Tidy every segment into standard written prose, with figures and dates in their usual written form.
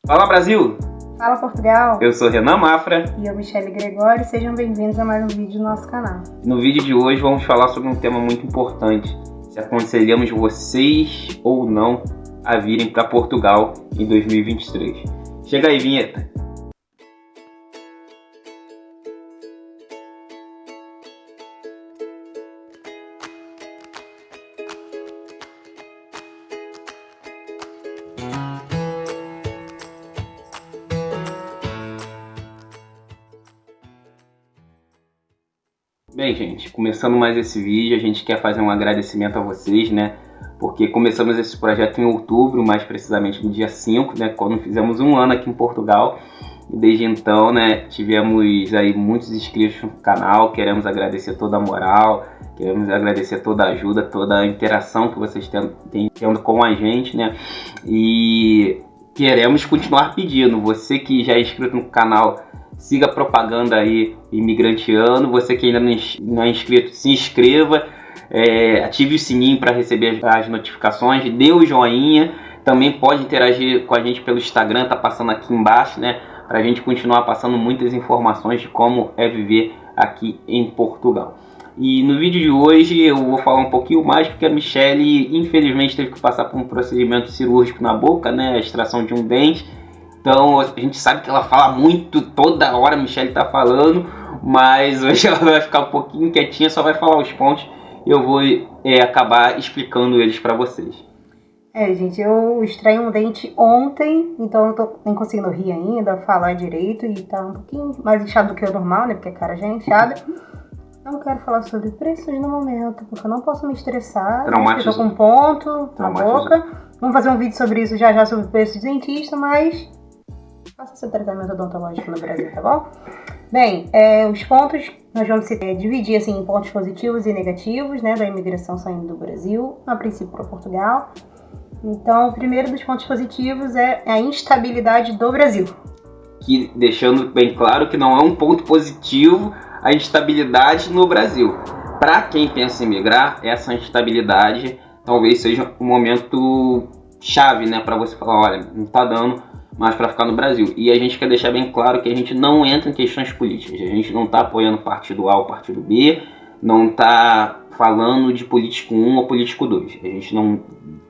Fala Brasil! Fala Portugal! Eu sou Renan Mafra e eu, Michele Gregório, sejam bem-vindos a mais um vídeo do nosso canal. No vídeo de hoje vamos falar sobre um tema muito importante: se aconselhamos vocês ou não a virem para Portugal em 2023. Chega aí, vinheta! Bem, gente, começando mais esse vídeo, a gente quer fazer um agradecimento a vocês, né? Porque começamos esse projeto em outubro, mais precisamente no dia 5, né? Quando fizemos um ano aqui em Portugal. E desde então, né, tivemos aí muitos inscritos no canal. Queremos agradecer toda a moral, queremos agradecer toda a ajuda, toda a interação que vocês têm tendo com a gente, né? E queremos continuar pedindo. Você que já é inscrito no canal, siga a propaganda aí imigranteando. Você que ainda não é inscrito, se inscreva, ative o sininho para receber as notificações, dê o joinha. Também pode interagir com a gente pelo Instagram, tá passando aqui embaixo, né? Para a gente continuar passando muitas informações de como é viver aqui em Portugal. E no vídeo de hoje eu vou falar um pouquinho mais, porque a Michele infelizmente teve que passar por um procedimento cirúrgico na boca, né? A extração de um dente. Então a gente sabe que ela fala muito, toda hora a Michele tá falando, mas hoje ela vai ficar um pouquinho quietinha, só vai falar os pontos e eu vou acabar explicando eles para vocês. Gente, eu extraí um dente ontem, então eu tô nem conseguindo rir ainda, falar direito e tá um pouquinho mais inchado do que o normal, né? Porque a cara já é inchada. Não quero falar sobre preços no momento, porque eu não posso me estressar. Eu tô com um ponto na boca. Vamos fazer um vídeo sobre isso já sobre preço de dentista, mas faça seu tratamento odontológico no Brasil, tá bom? Bem, os pontos nós vamos dividir assim, em pontos positivos e negativos, né, da imigração saindo do Brasil, a princípio para Portugal. Então, o primeiro dos pontos positivos é a instabilidade do Brasil. Que, deixando bem claro que não é um ponto positivo a instabilidade no Brasil. Para quem pensa em migrar, essa instabilidade talvez seja um momento chave, né, para você falar, olha, não tá dando mais para ficar no Brasil. E a gente quer deixar bem claro que a gente não entra em questões políticas. A gente não tá apoiando partido A ou partido B, não tá falando de político 1 ou político 2. A gente não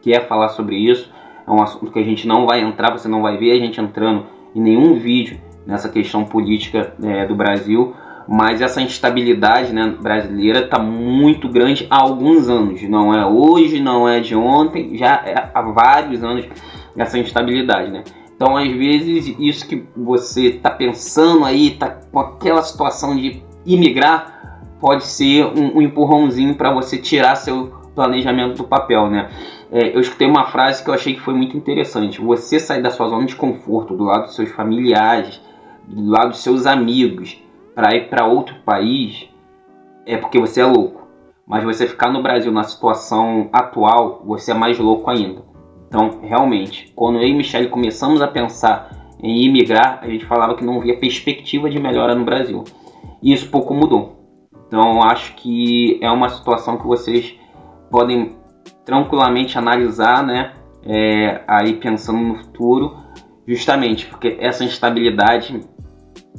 quer falar sobre isso. É um assunto que a gente não vai entrar, você não vai ver a gente entrando em nenhum vídeo nessa questão política do Brasil. Mas essa instabilidade, né, brasileira está muito grande há alguns anos. Não é hoje, não é de ontem, já há vários anos essa instabilidade, né? Então, às vezes, isso que você está pensando aí, está com aquela situação de imigrar, pode ser um empurrãozinho para você tirar seu planejamento do papel, né? Eu escutei uma frase que eu achei que foi muito interessante. Você sair da sua zona de conforto, do lado dos seus familiares, do lado dos seus amigos, para ir para outro país, é porque você é louco. Mas você ficar no Brasil na situação atual, você é mais louco ainda. Então, realmente, quando eu e Michele começamos a pensar em imigrar, a gente falava que não via perspectiva de melhora no Brasil. E isso pouco mudou. Então, acho que é uma situação que vocês podem tranquilamente analisar, né? Aí pensando no futuro, justamente porque essa instabilidade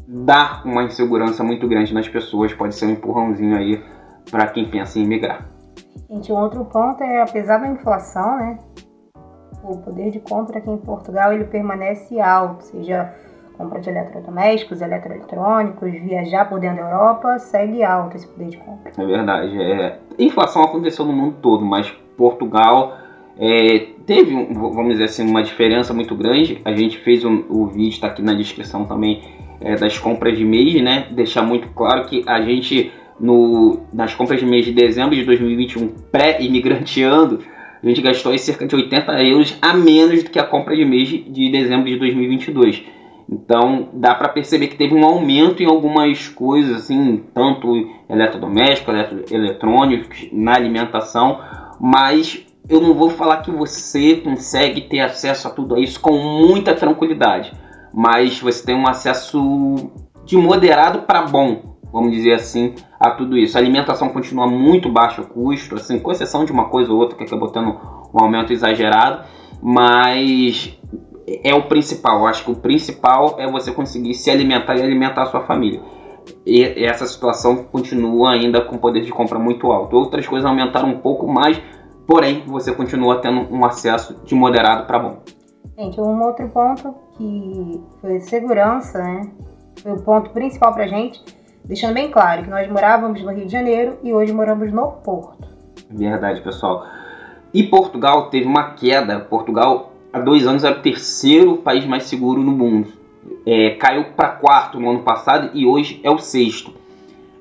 dá uma insegurança muito grande nas pessoas, pode ser um empurrãozinho aí para quem pensa em imigrar. Gente, um outro ponto apesar da inflação, né? O poder de compra aqui em Portugal ele permanece alto, seja compra de eletrodomésticos, eletroeletrônicos, viajar por dentro da Europa, segue alto esse poder de compra. É verdade. Inflação aconteceu no mundo todo, mas Portugal teve, vamos dizer assim, uma diferença muito grande. A gente fez o vídeo, está aqui na descrição também, das compras de mês, né? Deixar muito claro que a gente, nas compras de mês de dezembro de 2021, pré-imigranteando, a gente gastou aí cerca de 80 euros a menos do que a compra de mês de dezembro de 2022. Então dá para perceber que teve um aumento em algumas coisas, assim, tanto eletrodomésticos, eletrônicos, na alimentação, mas eu não vou falar que você consegue ter acesso a tudo isso com muita tranquilidade, mas você tem um acesso de moderado para bom, vamos dizer assim, a tudo isso. A alimentação continua muito baixo custo, assim, com exceção de uma coisa ou outra que acabou tendo um aumento exagerado, mas é o principal. Eu acho que o principal é você conseguir se alimentar e alimentar a sua família. E essa situação continua ainda com poder de compra muito alto. Outras coisas aumentaram um pouco mais, porém você continua tendo um acesso de moderado para bom. Gente, um outro ponto que foi segurança, né? Foi o ponto principal pra gente, deixando bem claro que nós morávamos no Rio de Janeiro e hoje moramos no Porto. Verdade, pessoal. E Portugal teve uma queda. Portugal, há 2 anos, era o 3º país mais seguro no mundo. Caiu para 4º no ano passado e hoje é o 6º.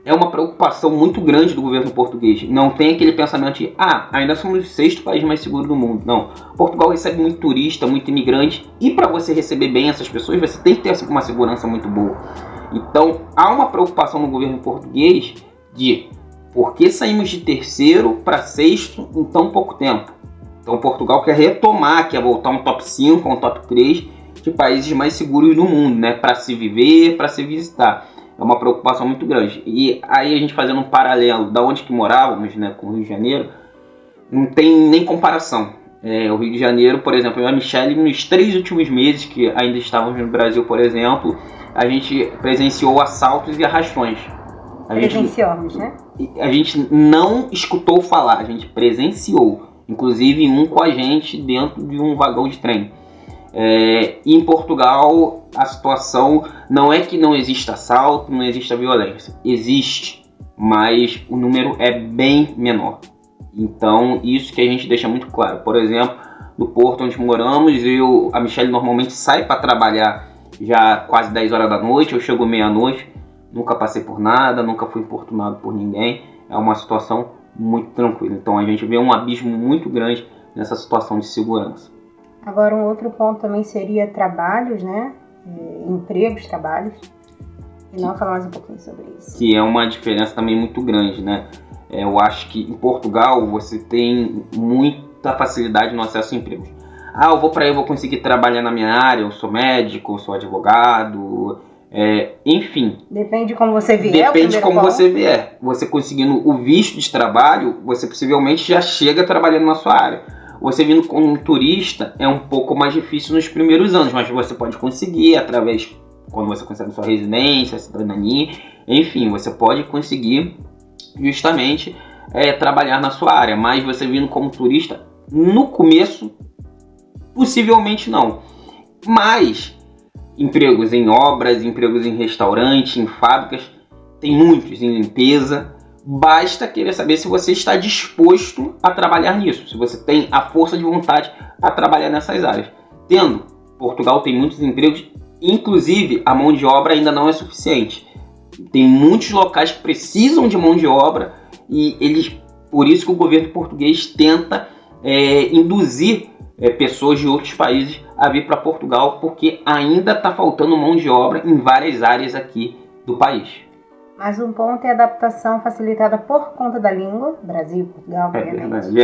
É uma preocupação muito grande do governo português. Não tem aquele pensamento de, ainda somos o 6º país mais seguro do mundo. Não. Portugal recebe muito turista, muito imigrante. E para você receber bem essas pessoas, você tem que ter uma segurança muito boa. Então, há uma preocupação no governo português de por que saímos de 3º para 6º em tão pouco tempo. Então, Portugal quer retomar, quer voltar um top 5, um top 3 de países mais seguros do mundo, né? Para se viver, para se visitar. É uma preocupação muito grande. E aí a gente fazendo um paralelo da onde que morávamos, né, com o Rio de Janeiro, não tem nem comparação. O Rio de Janeiro, por exemplo, eu e a Michelle, nos 3 últimos meses que ainda estávamos no Brasil, por exemplo, a gente presenciou assaltos e arrastões. Presenciamos, né? A gente não escutou falar, a gente presenciou. Inclusive um com a gente dentro de um vagão de trem. Em Portugal, a situação não é que não exista assalto, não exista violência. Existe, mas o número é bem menor. Então, isso que a gente deixa muito claro. Por exemplo, no Porto onde moramos, a Michelle normalmente sai para trabalhar já quase 10 horas da noite, eu chego meia-noite, nunca passei por nada, nunca fui importunado por ninguém. É uma situação muito tranquila. Então, a gente vê um abismo muito grande nessa situação de segurança. Agora, um outro ponto também seria trabalhos, né? Empregos, trabalhos. E não falar mais um pouquinho sobre isso. Que é uma diferença também muito grande, né? Eu acho que em Portugal você tem muita facilidade no acesso a empregos. Eu vou para aí, eu vou conseguir trabalhar na minha área, eu sou médico, eu sou advogado, enfim. Depende de como você vier. Depende de como você vier. Você conseguindo o visto de trabalho, você possivelmente já chega trabalhando na sua área. Você vindo como um turista é um pouco mais difícil nos primeiros anos, mas você pode conseguir através, quando você consegue sua residência, cidadania, enfim, você pode conseguir justamente trabalhar na sua área. Mas você vindo como turista, no começo, possivelmente não. Mas empregos em obras, empregos em restaurante, em fábricas, tem muitos, em limpeza. Basta querer saber se você está disposto a trabalhar nisso, se você tem a força de vontade para trabalhar nessas áreas. Portugal tem muitos empregos, inclusive a mão de obra ainda não é suficiente. Tem muitos locais que precisam de mão de obra e por isso que o governo português tenta induzir pessoas de outros países a vir para Portugal, porque ainda está faltando mão de obra em várias áreas aqui do país. Mais um ponto é a adaptação facilitada por conta da língua, Brasil, Portugal, obviamente.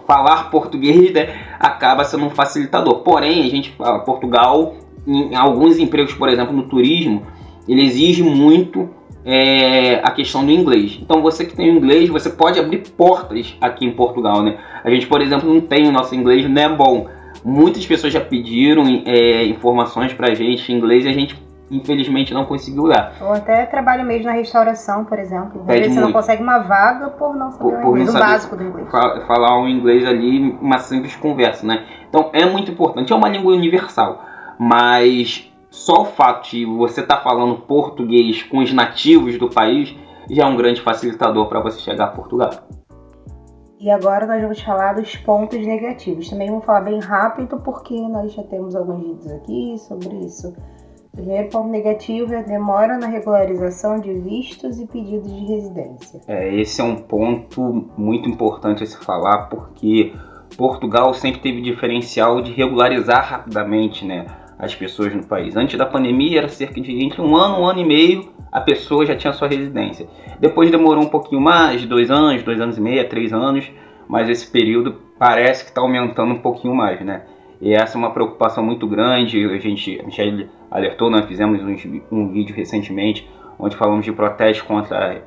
Falar português, né, acaba sendo um facilitador. Porém, a gente fala, Portugal, em alguns empregos, por exemplo, no turismo, ele exige muito a questão do inglês. Então, você que tem o inglês, você pode abrir portas aqui em Portugal, né? A gente, por exemplo, não tem o nosso inglês, não é bom. Muitas pessoas já pediram informações pra gente em inglês e a gente infelizmente não conseguiu dar. Ou até trabalho mesmo na restauração, por exemplo. Às vezes você não consegue uma vaga por não saber o inglês, o básico do inglês. Falar um inglês ali, uma simples conversa, né? Então é muito importante, é uma língua universal, mas só o fato de você estar falando português com os nativos do país já é um grande facilitador para você chegar a Portugal. E agora nós vamos falar dos pontos negativos. Também vamos falar bem rápido, porque nós já temos alguns vídeos aqui sobre isso. O primeiro ponto negativo é a demora na regularização de vistos e pedidos de residência. Esse é um ponto muito importante a se falar, porque Portugal sempre teve diferencial de regularizar rapidamente, né, as pessoas no país. Antes da pandemia era cerca de entre um ano e meio, a pessoa já tinha sua residência. Depois demorou um pouquinho mais, 2 anos, 2 anos e meio, 3 anos, mas esse período parece que está aumentando um pouquinho mais, né? E essa é uma preocupação muito grande. A Michelle alertou, nós fizemos um vídeo recentemente onde falamos de protesto contra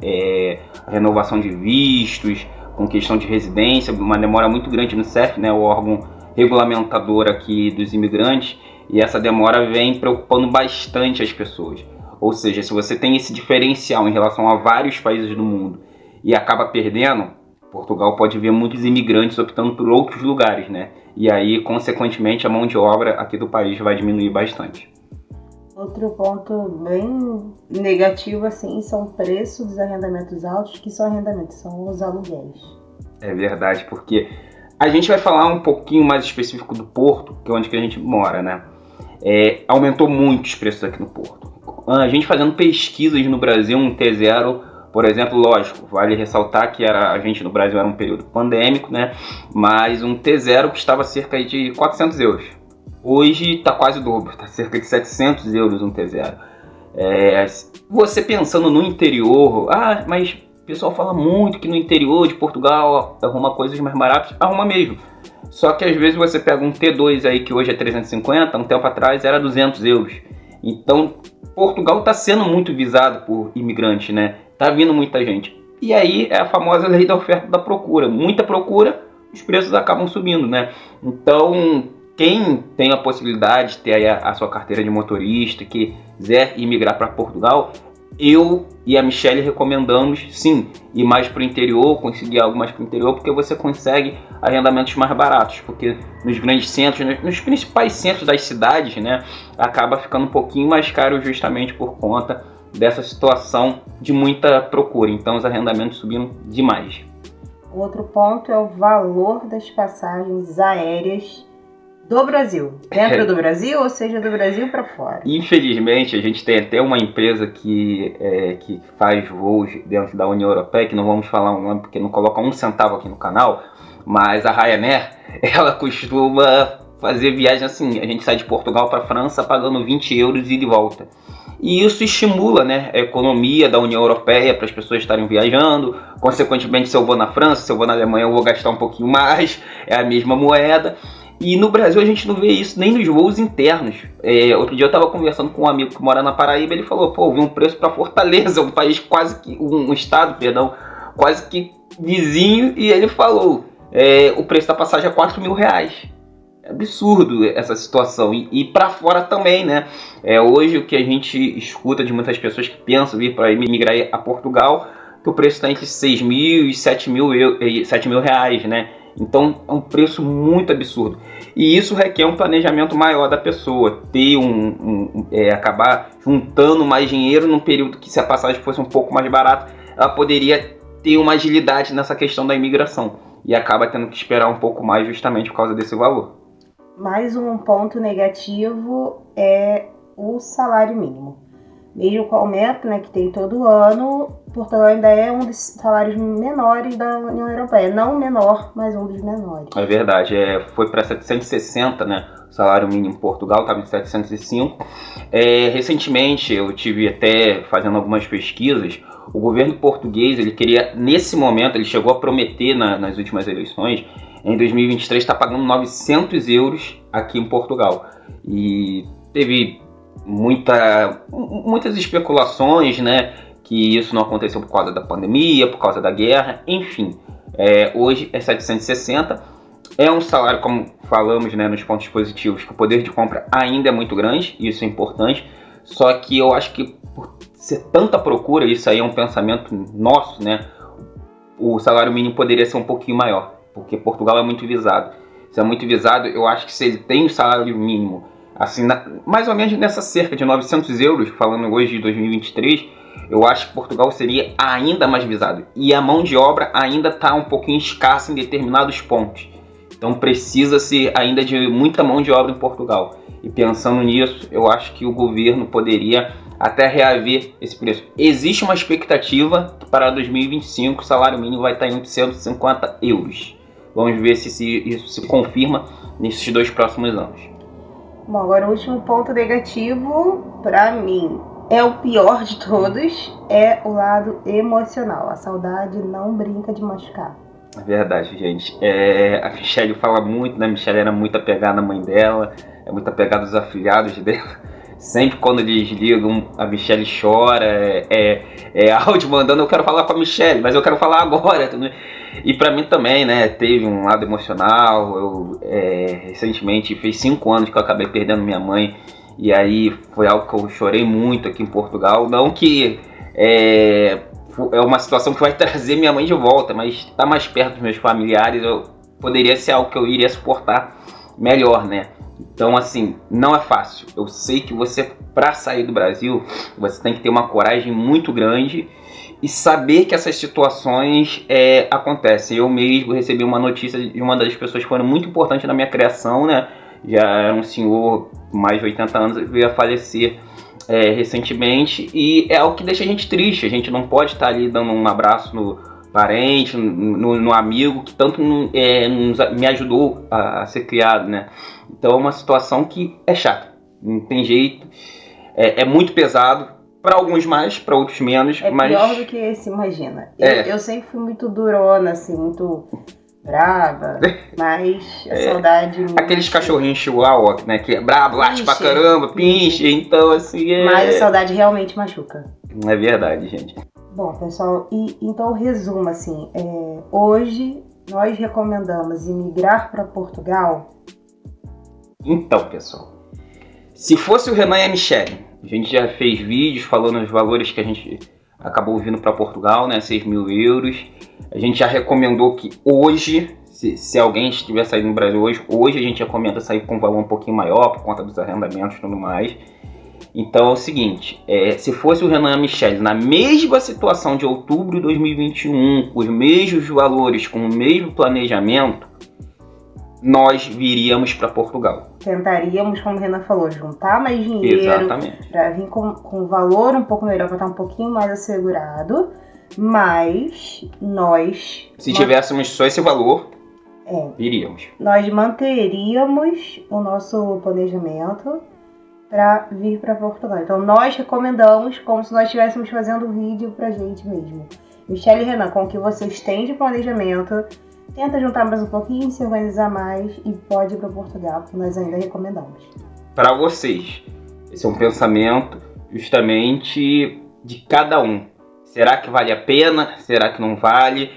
a renovação de vistos, com questão de residência, uma demora muito grande no CEF, né, o órgão regulamentadora aqui dos imigrantes, e essa demora vem preocupando bastante as pessoas. Ou seja, se você tem esse diferencial em relação a vários países do mundo e acaba perdendo, Portugal pode ver muitos imigrantes optando por outros lugares, né? E aí, consequentemente, a mão de obra aqui do país vai diminuir bastante. Outro ponto bem negativo, assim, são o preço dos arrendamentos altos, que são arrendamentos, são os aluguéis. É verdade, porque a gente vai falar um pouquinho mais específico do Porto, que é onde que a gente mora, né? Aumentou muito os preços aqui no Porto. A gente fazendo pesquisas no Brasil, um T0, por exemplo, lógico, vale ressaltar que a gente no Brasil era um período pandêmico, né? Mas um T0 custava cerca de 400 euros. Hoje está quase o dobro, está cerca de 700 euros um T0. Você pensando no interior, mas o pessoal fala muito que no interior de Portugal arruma coisas mais baratas, arruma mesmo. Só que às vezes você pega um T2 aí que hoje é 350, um tempo atrás era 200 euros. Então Portugal está sendo muito visado por imigrantes, né? Tá vindo muita gente. E aí é a famosa lei da oferta e da procura. Muita procura, os preços acabam subindo, né? Então quem tem a possibilidade de ter aí a sua carteira de motorista, que quiser imigrar para Portugal, eu e a Michelle recomendamos sim ir mais para o interior, conseguir algo mais para o interior, porque você consegue arrendamentos mais baratos, porque nos grandes centros, nos principais centros das cidades, né, acaba ficando um pouquinho mais caro justamente por conta dessa situação de muita procura. Então os arrendamentos subiram demais. Outro ponto é o valor das passagens aéreas do Brasil, dentro do Brasil, ou seja, do Brasil para fora. Infelizmente, a gente tem até uma empresa que faz voos dentro da União Europeia, que não vamos falar o nome porque não coloca um centavo aqui no canal, mas a Ryanair, ela costuma fazer viagem assim, a gente sai de Portugal para a França pagando 20 euros e de volta. E isso estimula, né, a economia da União Europeia para as pessoas estarem viajando. Consequentemente, se eu vou na França, se eu vou na Alemanha, eu vou gastar um pouquinho mais, é a mesma moeda. E no Brasil a gente não vê isso nem nos voos internos. Outro dia eu estava conversando com um amigo que mora na Paraíba, ele falou, eu vi um preço para Fortaleza, um país quase que, um estado, perdão, quase que vizinho, e ele falou, o preço da passagem é 4 mil reais. É absurdo essa situação. E para fora também, né? Hoje o que a gente escuta de muitas pessoas que pensam vir para emigrar a Portugal, que o preço está entre 6 mil e 7 mil reais, né? Então é um preço muito absurdo. E isso requer um planejamento maior da pessoa, ter acabar juntando mais dinheiro num período que, se a passagem fosse um pouco mais barata, ela poderia ter uma agilidade nessa questão da imigração. E acaba tendo que esperar um pouco mais justamente por causa desse valor. Mais um ponto negativo é o salário mínimo. Mesmo com o aumento, né, que tem todo ano, Portugal ainda é um dos salários menores da União Europeia. Não o menor, mas um dos menores. É verdade, foi para 760, né? O salário mínimo em Portugal estava em 705. Recentemente, eu tive até fazendo algumas pesquisas, o governo português, ele queria, nesse momento, ele chegou a prometer nas últimas eleições, em 2023 está pagando 900 euros aqui em Portugal. E teve muitas especulações, né, que isso não aconteceu por causa da pandemia, por causa da guerra, enfim. Hoje é 760, é um salário, como falamos, né, nos pontos positivos, que o poder de compra ainda é muito grande, isso é importante, só que eu acho que por ser tanta procura, isso aí é um pensamento nosso, né, o salário mínimo poderia ser um pouquinho maior, porque Portugal é muito visado. Se é muito visado, eu acho que se ele tem o salário mínimo assim, mais ou menos nessa cerca de 900 euros, falando hoje de 2023, eu acho que Portugal seria ainda mais visado. E a mão de obra ainda está um pouquinho escassa em determinados pontos. Então precisa-se ainda de muita mão de obra em Portugal. E pensando nisso, eu acho que o governo poderia até reaver esse preço. Existe uma expectativa que para 2025 o salário mínimo vai estar em 150 euros. Vamos ver se isso se confirma nesses 2 próximos anos. Bom, agora o último ponto negativo, para mim, é o pior de todos, é o lado emocional. A saudade não brinca de machucar. É verdade, gente. A Michelle fala muito, né? A Michelle era muito apegada à mãe dela, é muito apegada aos afilhados dela. Sempre quando eles ligam, a Michelle chora, áudio mandando, eu quero falar com a Michelle, mas eu quero falar agora. Entendeu? E pra mim também, né, teve um lado emocional. Eu recentemente, fez 5 anos que eu acabei perdendo minha mãe, e aí foi algo que eu chorei muito aqui em Portugal. Não que é uma situação que vai trazer minha mãe de volta, mas estar mais perto dos meus familiares poderia ser algo que eu iria suportar melhor, né? Então, assim, não é fácil. Eu sei que você, para sair do Brasil, você tem que ter uma coragem muito grande e saber que essas situações acontecem. Eu mesmo recebi uma notícia de uma das pessoas que foram muito importantes na minha criação, né? Já era um senhor, mais de 80 anos, veio a falecer recentemente, e é algo que deixa a gente triste. A gente não pode estar ali dando um abraço no parente, no amigo que tanto me ajudou a ser criado, né? Então é uma situação que é chata, não tem jeito, é muito pesado, para alguns mais, para outros menos. Mas pior do que esse, imagina. Eu sempre fui muito durona, assim, muito brava, mas a saudade... Aqueles cachorrinhos chihuahua, né, que é brabo, late pra caramba, pinche, então assim... Mas a saudade realmente machuca. É verdade, gente. Bom, pessoal, então resumo assim, hoje nós recomendamos imigrar para Portugal? Então, pessoal, se fosse o Renan e a Michelle, a gente já fez vídeos falando os valores que a gente acabou vindo para Portugal, né, 6.000 euros. A gente já recomendou que hoje, se alguém estiver saindo do Brasil hoje a gente recomenda sair com um valor um pouquinho maior por conta dos arrendamentos e tudo mais. Então é o seguinte, se fosse o Renan e a Michelle na mesma situação de outubro de 2021, com os mesmos valores, com o mesmo planejamento, nós viríamos para Portugal. Tentaríamos, como o Renan falou, juntar mais dinheiro para vir com um valor um pouco melhor, para estar um pouquinho mais assegurado, mas nós... Se tivéssemos só esse valor, viríamos. Nós manteríamos o nosso planejamento para vir para Portugal. Então nós recomendamos como se nós estivéssemos fazendo um vídeo pra gente mesmo. Michelle e Renan, com o que vocês têm de planejamento, tenta juntar mais um pouquinho, se organizar mais e pode ir para Portugal, porque nós ainda recomendamos. Para vocês, esse é um pensamento justamente de cada um. Será que vale a pena? Será que não vale?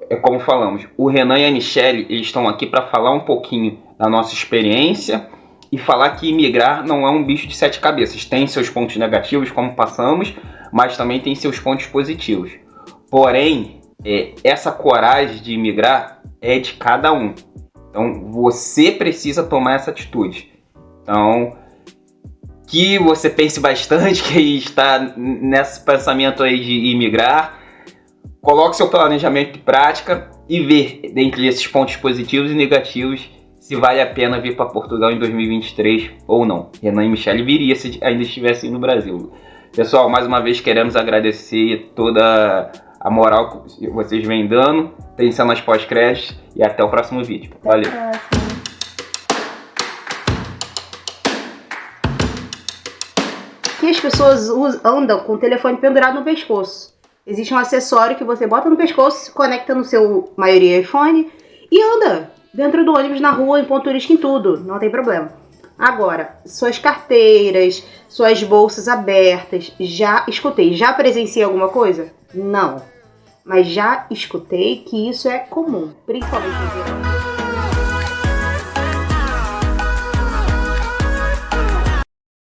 É como falamos, o Renan e a Michelle, eles estão aqui para falar um pouquinho da nossa experiência e falar que imigrar não é um bicho de 7 cabeças. Tem seus pontos negativos, como passamos, mas também tem seus pontos positivos. Porém, essa coragem de imigrar é de cada um. Então, você precisa tomar essa atitude. Então, que você pense bastante, que está nesse pensamento aí de imigrar, coloque seu planejamento em prática e vê, dentre esses pontos positivos e negativos, se vale a pena vir para Portugal em 2023 ou não. Renan e Michelle viria se ainda estivessem no Brasil. Pessoal, mais uma vez queremos agradecer toda a moral que vocês vêm dando. Tem cenas pós-créditos e até o próximo vídeo. Valeu! Aqui as pessoas andam com o telefone pendurado no pescoço. Existe um acessório que você bota no pescoço, conecta no seu, maioria iPhone, e anda dentro do ônibus, na rua, em ponto turístico, em tudo. Não tem problema. Agora, suas carteiras, suas bolsas abertas, já escutei. Já presenciei alguma coisa? Não. Mas já escutei que isso é comum, principalmente no verão.